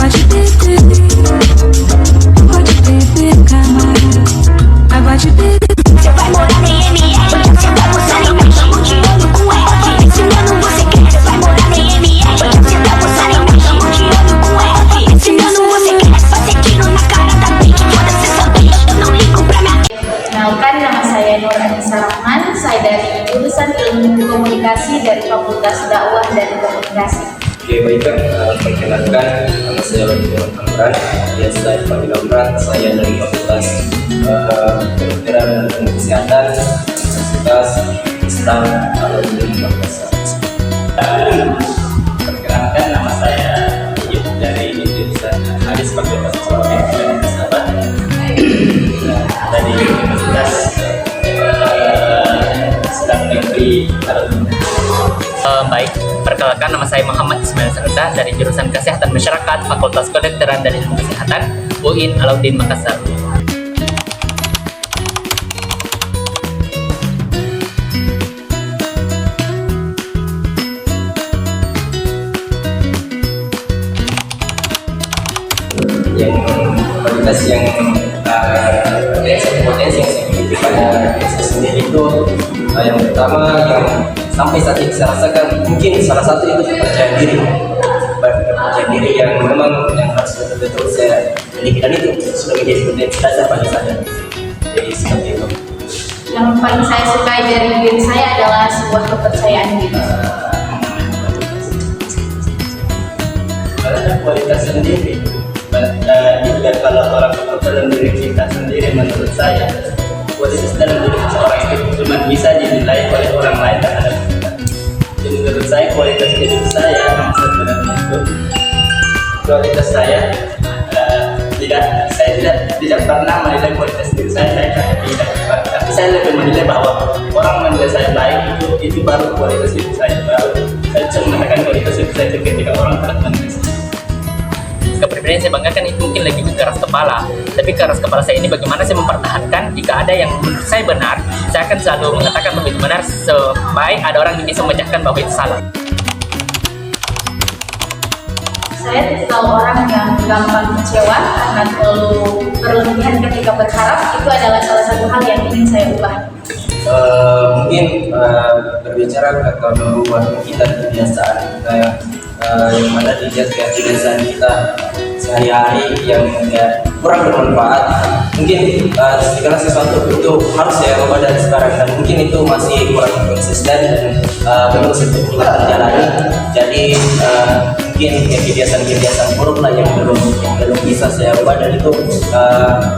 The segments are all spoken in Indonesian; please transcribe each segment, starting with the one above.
Você vai morar no IML, você tá postando embaixo, de olho com F. Ensinando você quer, você vai morar no IML, você tá postando embaixo, de olho com F. Ensinando você quer, fazer tiro na cara da bitch, foda-se essa bitch, eu não ligo pra minha. Kenalkan, nama saya Nur Anissa Rahman, saya dari jurusan Ilmu Komunikasi dari Fakultas Dakwah dan Komunikasi. Oke, baiklah, perkenalkan, nama saya Lodimor Amran, biasa dipanggil Amran, saya dari Fakultas Kedokteran dan Ilmu Kesehatan, Universitas Islam Al-Azhar Makassar. Perkenalkan, nama saya Yip dari jurusan Hadis Fakultas Psikologi dan Kesehatan dari Universitas Islam Negeri Al-Azhar. Baik, perkenalkan, nama saya Muhammad Ismail Sarita dari jurusan Kesehatan Masyarakat Fakultas Kedokteran dan Ilmu Kesehatan UIN Alauddin Makassar. Yang kualitas yang potensi yang signifikan pada saya sendiri itu yang pertama yang sampai saat ini saya rasakan mungkin salah satu itu kepercayaan diri yang memang yang harus betul-betul saya miliki, dan itu sudah menjadi potensi dasar pada saya. Jadi seperti itu. Yang paling saya sukai dari diri saya adalah sebuah kepercayaan diri. Ada kualitas sendiri. Juga kalau orang dalam diri kita sendiri, menurut saya kualitas dalam diri seseorang itu cuma bisa dinilai oleh orang lain terhadap kita. Jadi menurut saya kualitas diri saya yang sebenarnya itu kualitas saya tidak pernah menilai kualitas diri saya tidak, tapi saya lebih menilai bahwa orang menilai saya baik itu baru kualitas diri saya. Baru saya bisa mengatakan kualitas diri saya ketika orang telah menilai saya. Kepribadian saya banggakan itu mungkin lebih keras kepala, tapi keras kepala saya ini bagaimana saya mempertahankan jika ada yang menurut saya benar, saya akan selalu mengatakan bahwa itu benar sampai ada orang yang bisa memecahkan bahwa itu salah. Saya tipikal orang yang gampang kecewa karena terlalu berlebihan ketika berharap. Itu adalah salah satu hal yang ingin saya ubah. Mungkin berbicara kalau merubah kita kebiasaan yang mana kebiasaan kita sehari-hari yang kurang bermanfaat, mungkin segala sesuatu itu harus saya ubah dari sekarang, dan mungkin itu masih kurang konsisten dan belum sempurna terjalani. Jadi mungkin kebiasaan buruk lah yang belum bisa saya ubah, dan itu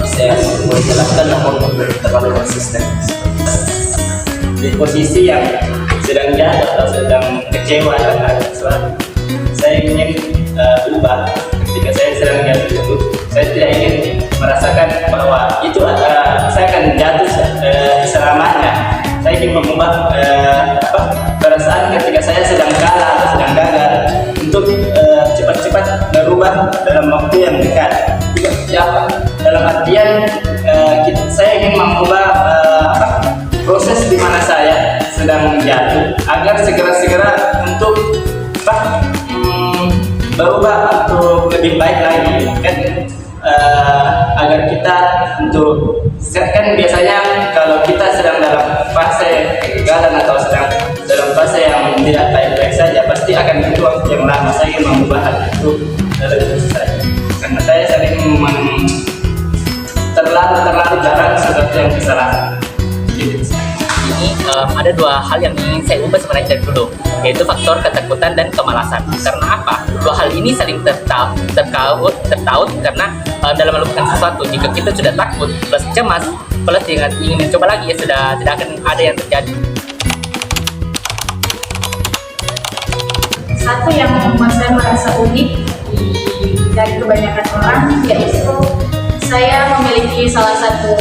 saya boleh jelaskan namun terlalu konsisten. Di posisi yang sedang jatuh atau sedang kecewa dengan sesuatu, saya ingin ubah. Ketika saya sedang jatuh itu, saya tidak ingin merasakan bahwa itu saya akan jatuh selamanya. Saya ingin mengubah perasaan ketika saya sedang kalah atau sedang gagal untuk cepat-cepat berubah dalam waktu yang dekat. Dalam artian saya ingin mengubah proses di mana saya sedang jatuh agar segera-segera untuk berubah untuk lebih baik lagi kan, agar kita untuk kan biasanya kalau kita sedang dalam fase kegagalan atau sedang dalam fase yang tidak baik-baik saja pasti akan butuh waktu yang lama. Saya ingin mengubah hal itu dalam diri saya karena saya sering terlalu jarang sesuatu yang kesalahan. Ini ada dua hal yang ingin saya ubah sebenarnya dari dulu, yaitu faktor ketakutan dan kemalasan. Karena apa? Dua hal ini saling tertaut karena dalam melakukan sesuatu, jika kita sudah takut plus cemas plus ingin mencoba lagi, ya sudah tidak akan ada yang terjadi. Satu yang membuat saya merasa unik dari kebanyakan orang, yaitu saya memiliki salah satu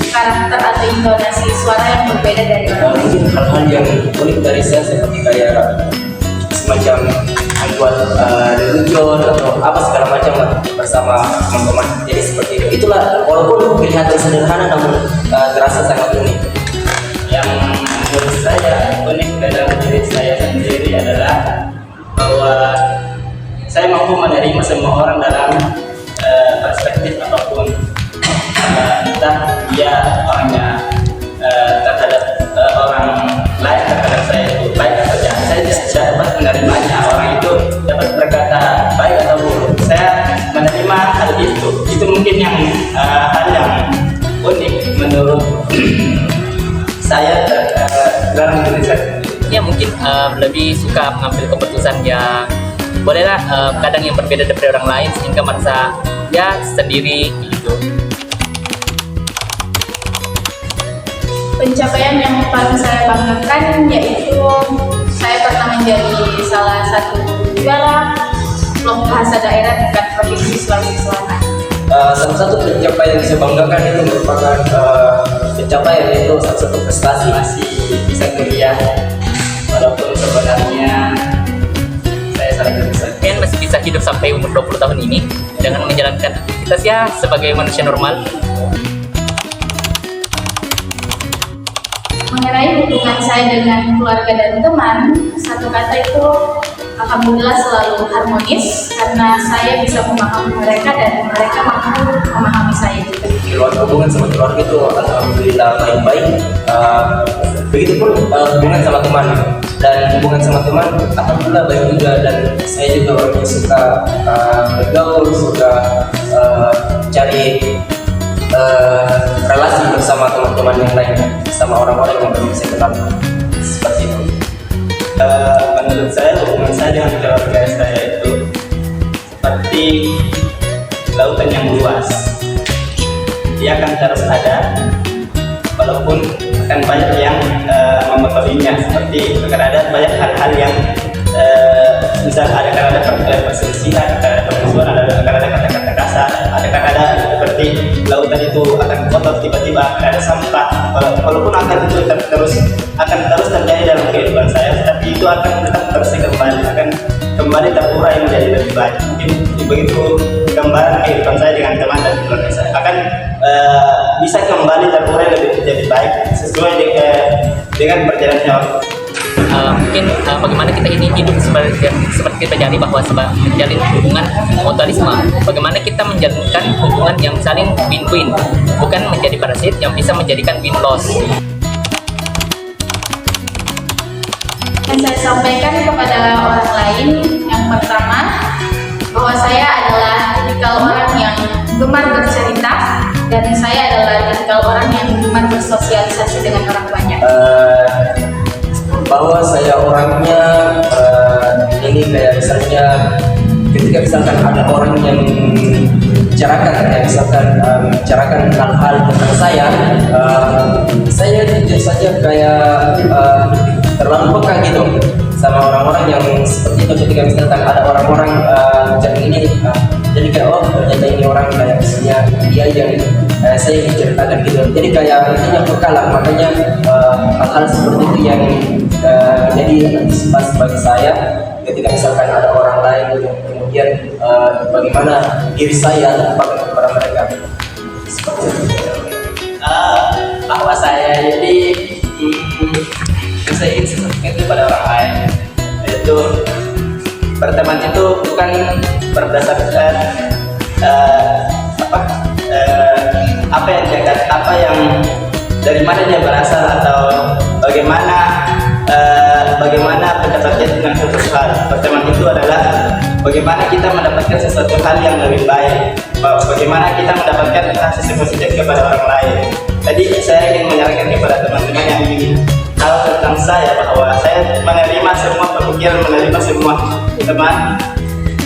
karakter atau intonasi suara yang berbeda dari orang lain. Mungkin hal-hal yang unik dari saya seperti kayak semacam membuat lelucon atau apa segala macam lah bersama teman-teman. Jadi seperti itu. Itulah walaupun kelihatan sederhana namun terasa sangat unik. Yang menurut saya unik dalam diri saya sendiri adalah bahwa saya mau mampu menerima semua orang dalam perspektif apapun, entah dia orangnya terhadap orang lain terhadap saya itu baik atau jahat. Saya tidak dapat menerimanya, orang itu dapat berkata baik atau buruk. Saya menerima hal itu. Itu mungkin yang hal yang unik menurut saya dalam diri saya. Ya mungkin lebih suka mengambil keputusan yang bolehlah kadang yang berbeda dari orang lain sehingga merasa ya sendiri gitu. Pencapaian yang paling saya banggakan yaitu saya pernah menjadi salah satu juara blog bahasa daerah tingkat provinsi Sulawesi Selatan. Salah satu pencapaian yang saya banggakan itu merupakan pencapaian itu salah satu prestasi. Masih bisa kuliah walaupun sebenarnya saya sangat besar. Kalian masih bisa hidup sampai umur 20 tahun ini dengan menjalankan aktivitas ya sebagai manusia normal. Mengenai hubungan saya dengan keluarga dan teman, satu kata itu alhamdulillah selalu harmonis karena saya bisa memahami mereka dan mereka mampu memahami saya juga. Hubungan sama keluarga itu alhamdulillah baik-baik. Begitupun hubungan sama teman, dan hubungan sama teman alhamdulillah baik juga, dan saya juga orang yang suka bergaul, suka cari relasi bersama teman-teman yang lain, sama orang-orang yang belum saya kenal, seperti itu. Menurut saya hubungan saya dengan keluarga saya itu seperti lautan yang luas. Dia akan terus ada walaupun akan banyak yang memotorinya, seperti akan ada banyak hal-hal yang misal akan ada perselisihan, akan ada permusuhan, akan ada kata-kata kasar, akan ada seperti lautan itu akan kotor, tiba-tiba akan ada sampah. Walaupun akan itu akan terus terjadi dalam kehidupan saya, tapi itu akan tetap terus akan kembali terurai menjadi lebih baik. Mungkin begitu gambaran kehidupan saya dengan teman dan keluarga saya akan bisa kembali terurai lebih baik sesuai dengan perjalanannya waktu. Mungkin bagaimana kita ini hidup seperti kita jadi bahwa menjalin hubungan mutualisme, bagaimana kita menjalinkan hubungan yang saling win-win, bukan menjadi parasit yang bisa menjadikan win-loss. Yang saya sampaikan kepada orang lain, yang pertama bahwa saya adalah tipikal orang yang gemar bercerita dan saya adalah tipikal orang yang gemar bersosialisasi dengan orang banyak. Bahwa saya orangnya ini kayak misalnya ketika misalkan ada orang yang bicarakan, kayak misalkan bicarakan hal-hal tentang saya jujur saja kayak terlalu peka gitu sama orang-orang yang seperti itu. Ketika misalkan ada orang-orang bicara ini, jadi kayak oh ternyata ini orang kayak misalnya dia yang saya menceritakan gitu. Jadi kayak intinya peka lah, makanya hal-hal seperti itu yang menjadi antisipasi bagi saya ketika misalkan ada orang lain kemudian bagaimana diri saya terpakai kepada mereka seperti itu. Bahwa saya jadi saya ingin sesuatu itu pada orang lain, itu berteman itu bukan berdasarkan apa yang dari mana dia berasal atau bagaimana pendapatnya tentang sesuatu hal. Berteman itu adalah bagaimana kita mendapatkan sesuatu hal yang lebih baik, bagaimana kita mendapatkan hasil positif kepada orang lain. Jadi saya ingin menyarankan kepada teman-teman yang ingin tahu tentang saya bahwa saya menerima semua pemikiran, menerima semua teman,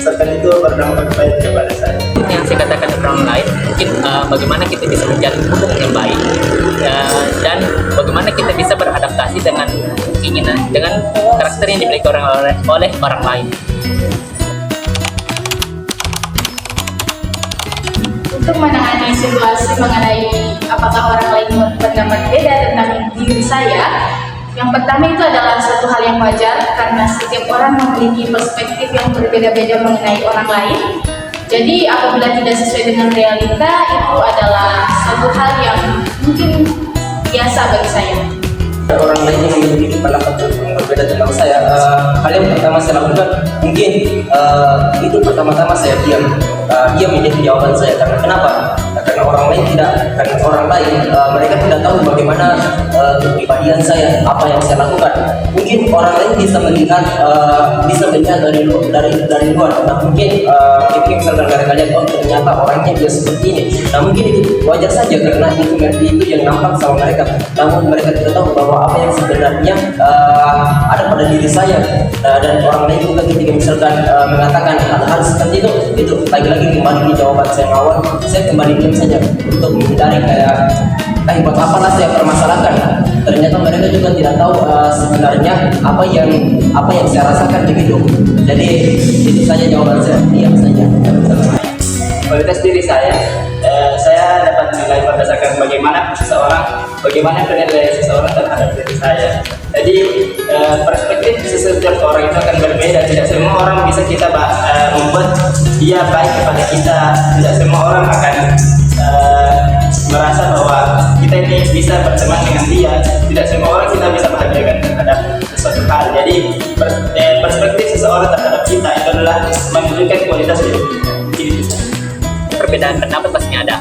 serta itu berdampak baik kepada saya. Yang saya katakan kepada orang lain, mungkin bagaimana kita bisa menjalin hubungan yang baik dan bagaimana kita bisa beradaptasi dengan keinginan, dengan karakter yang dimiliki oleh orang lain. Untuk menangani situasi mengenai apakah orang lain berpendapat beda tentang diri saya, yang pertama itu adalah suatu hal yang wajar karena setiap orang memiliki perspektif yang berbeda-beda mengenai orang lain. Jadi apabila tidak sesuai dengan realita, itu adalah suatu hal yang mungkin biasa bagi saya. orang lain yang memiliki pendapat yang berbeda tentang saya, hal yang pertama saya lakukan mungkin itu pertama-tama saya diam menjadi jawaban saya. Karena kenapa? Karena orang lain mereka tidak tahu bagaimana kepribadian saya, apa yang saya lakukan. Mungkin orang lain bisa melihat dari luar. Nah mungkin misalkan kalian ternyata orangnya dia seperti ini. Nah mungkin itu wajar saja karena itu yang nampak sama mereka. Namun mereka tidak tahu bahwa apa yang sebenarnya ada pada diri saya. Dan orang lain juga ketika misalkan mengatakan hal-hal seperti itu lagi-lagi kembali di jawaban saya yang awal, saya kembali diam saja untuk menghindari buat apalah saya permasalahkan. Ternyata mereka juga tidak tahu sebenarnya apa yang saya rasakan begitu. Jadi itu saja jawaban saya, diam saja. Kualitas diri saya dapat menilai berdasarkan bagaimana penilaian seseorang terhadap diri saya. Jadi perspektif setiap orang itu akan berbeda. Tidak semua orang bisa kita membuat dia baik kepada kita. Tidak semua orang akan merasa bahwa kita ini bisa berteman dengan dia. Tidak semua orang kita bisa bahagiakan terhadap sesuatu hal. Jadi perspektif seseorang terhadap kita itu adalah menunjukkan kualitas diri kita. Perbedaan pendapat pastinya ada,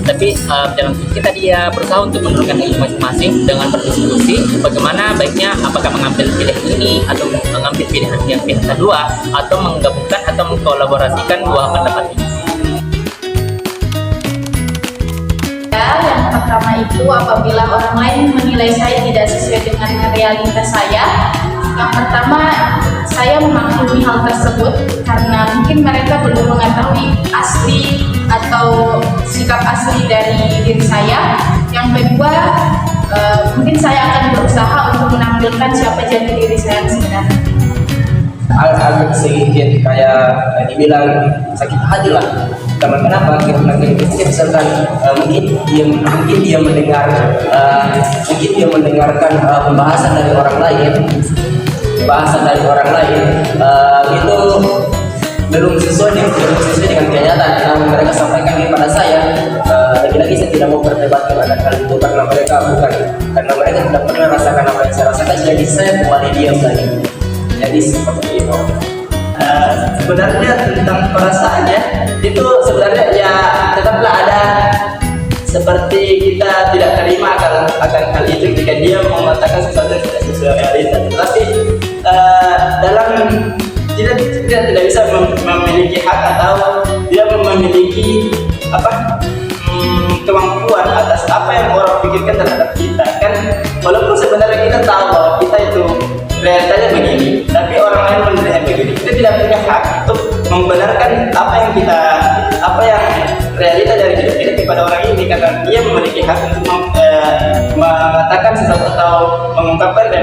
tapi dalam kita dia berusaha untuk menurunkan ilmu masing-masing dengan berdiskusi bagaimana baiknya, apakah mengambil pilihan ini atau mengambil pilihan yang pilihan kedua, atau menggabungkan atau mengkolaborasikan dua pendapat ini. Yang pertama itu apabila orang lain menilai saya tidak sesuai dengan realitas saya. Yang pertama, saya memaklumi hal tersebut karena mungkin mereka belum mengetahui asli atau sikap asli dari diri saya. Yang kedua, mungkin saya akan berusaha untuk menampilkan siapa jati diri saya yang sebenarnya. Agak sedikit kayak dibilang sakit hati lah. Karena kenapa? Karena misalkan mungkin dia mendengarkan pembahasan dari orang lain, itu belum sesuai dengan kenyataan. Namun mereka sampaikan kepada saya. Lagi-lagi saya tidak mau berdebat dengan hal itu karena mereka tidak pernah rasakan apa yang saya rasakan. Jadi saya kembali diam lagi. Jadi seperti itu. Sebenarnya tentang perasaannya itu sebenarnya ya tetaplah ada, seperti kita tidak terima akan hal itu ketika dia mengatakan sesuatu yang tidak sesuai realitas. Tapi dalam tidak bisa memiliki hak atau dia memiliki kemampuan atas apa yang orang pikirkan terhadap kita kan. Walaupun sebenarnya kita tahu bahwa kita itu realitanya begini, tapi orang lain melihat begini, kita tidak punya hak untuk membenarkan apa yang realita dari hidup kita kepada orang ini, karena dia memiliki hak untuk mengatakan sesuatu atau mengungkapkan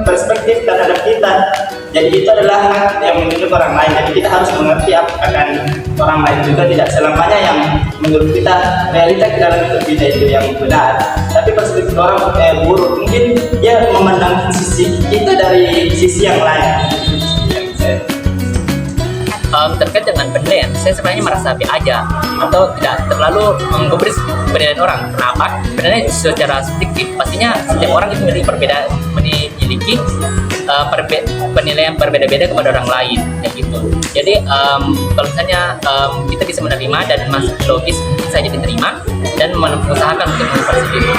perspektif terhadap kita. Jadi itu adalah hak yang dimiliki orang lain. Jadi kita harus mengerti akan orang lain juga. Tidak selamanya yang menurut kita realita dalam hidup kita itu yang benar, tapi perspektif orang buruk. Mungkin dia memandang sisi kita dari sisi yang lain. Terkait dengan penilaian, saya sebenarnya merasa B aja atau tidak terlalu menggubris penilaian orang. Kenapa? Penilaian secara subjektif, pastinya setiap orang itu memiliki penilaian berbeda-beda kepada orang lain, kayak gitu. Jadi kalau misalnya kita bisa menerima dan masih logis, mungkin saja diterima dan mengusahakan untuk mengubah sendiri.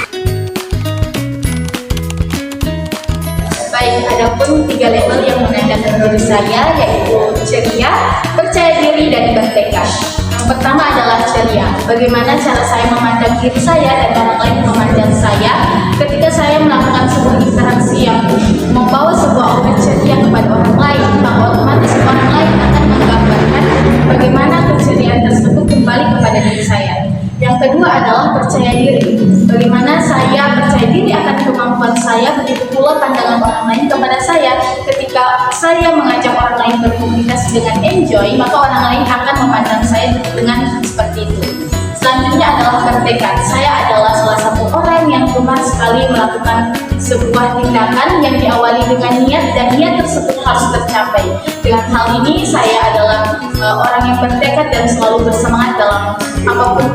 Baik, adapun 3 level yang menandakan diri saya yaitu ceria, percaya diri, dan bertekad. Yang pertama adalah ceria. Bagaimana cara saya memandang diri saya dan orang lain memandang saya ketika saya melakukan sebuah interaksi yang membawa sebuah aura ceria kepada orang lain, maka otomatis orang lain akan menggambarkan bagaimana keceriaan tersebut kembali kepada diri saya. Yang kedua adalah percaya diri. Bagaimana saya percaya diri akan kemampuan saya, begitu pula pandangan orang lain kepada saya. Ketika saya mengajak orang lain berkomunikasi dengan enjoy, maka orang lain akan memandang saya dengan seperti itu. Selanjutnya adalah bertekad. Saya adalah salah satu orang yang gemar sekali melakukan sebuah tindakan yang diawali dengan niat, dan niat tersebut harus tercapai. Dengan hal ini saya adalah orang yang bertekad dan selalu bersemangat dalam apapun.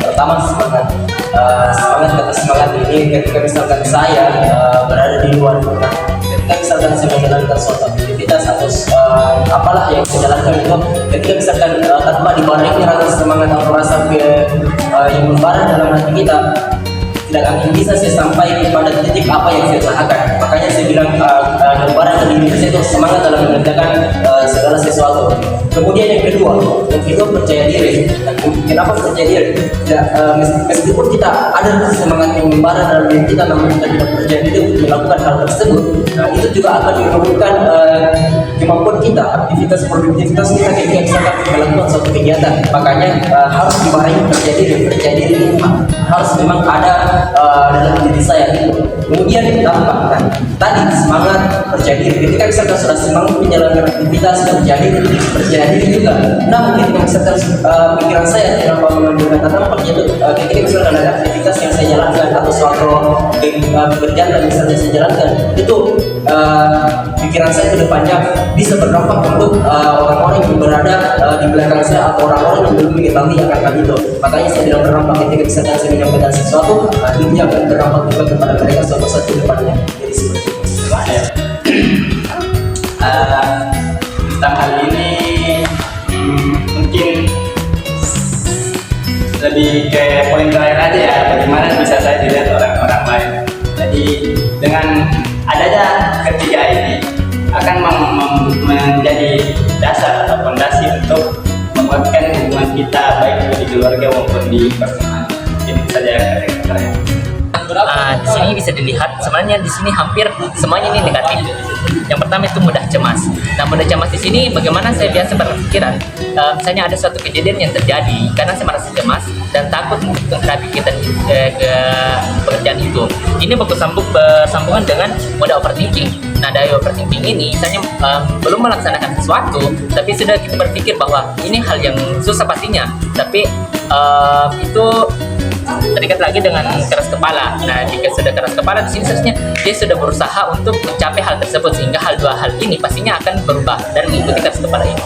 Pertama semangat. Semangat kata semangat ini ketika misalkan saya berada di luar rumah, ketika misalkan saya menjalankan suatu aktivitas atau apalah yang saya jalankan itu, ketika misalkan tanpa dibarengi rasa semangat atau rasa yang membara dalam hati kita, tidak akan bisa saya sampai pada titik apa yang saya usahakan. Makanya saya bilang gambaran dari diri saya itu semangat dalam mengerjakan segala sesuatu. Kemudian yang kedua percaya diri. Dan kenapa percaya diri? Meskipun kita ada semangat yang membara dalam diri kita, namun kita tidak percaya diri untuk melakukan hal tersebut. Nah, itu juga akan menurunkan kemampuan kita, produktivitas kita ketika misalkan melakukan suatu kegiatan. Makanya harus dibarengi percaya diri. Percaya diri itu harus memang ada dalam diri saya itu. Kemudian ditambah tadi semangat percaya diri. Ketika misalkan sudah semangat menjalankan aktivitas percaya diri juga. Namun ketika misalkan pikiran saya kenapa mengambil kata tampak itu, ketika misalkan ada aktivitas yang saya jalankan atau suatu pekerjaan yang misalnya saya jalankan itu, pikiran saya ke depannya bisa berdampak untuk orang-orang yang berada di belakang saya atau orang-orang yang belum mengetahui akan hal itu. Makanya saya tidak berdampak ketika misalkan saya menyampaikan sesuatu, ini akan berdampak juga kepada mereka suatu saat ke depannya. Jadi seperti itu. Tentang hal ini mungkin lebih ke poin terakhir aja ya, bagaimana bisa saya dilihat orang-orang lain. Jadi dengan adanya ketiga ini akan menjadi dasar atau fondasi untuk menguatkan hubungan kita baik di keluarga maupun di pertemanan. Ini saja yang saya. Di sini bisa dilihat sebenarnya di sini hampir semuanya ini negatif. Yang pertama itu mudah cemas. Nah, mudah cemas di sini bagaimana saya biasa berpikiran, misalnya ada suatu kejadian yang terjadi karena saya merasa cemas dan takut untuk menghadapi kita ke pekerjaan itu. Ini bersambungan dengan mudah overthinking. Nah, dari overthinking ini misalnya belum melaksanakan sesuatu, tapi sudah kita berpikir bahwa ini hal yang susah pastinya, tapi itu terikat lagi dengan keras kepala. Nah, jika sudah keras kepala di sini seharusnya dia sudah berusaha untuk mencapai hal tersebut, sehingga dua hal ini pastinya akan berubah dan mengikuti keras kepala ini.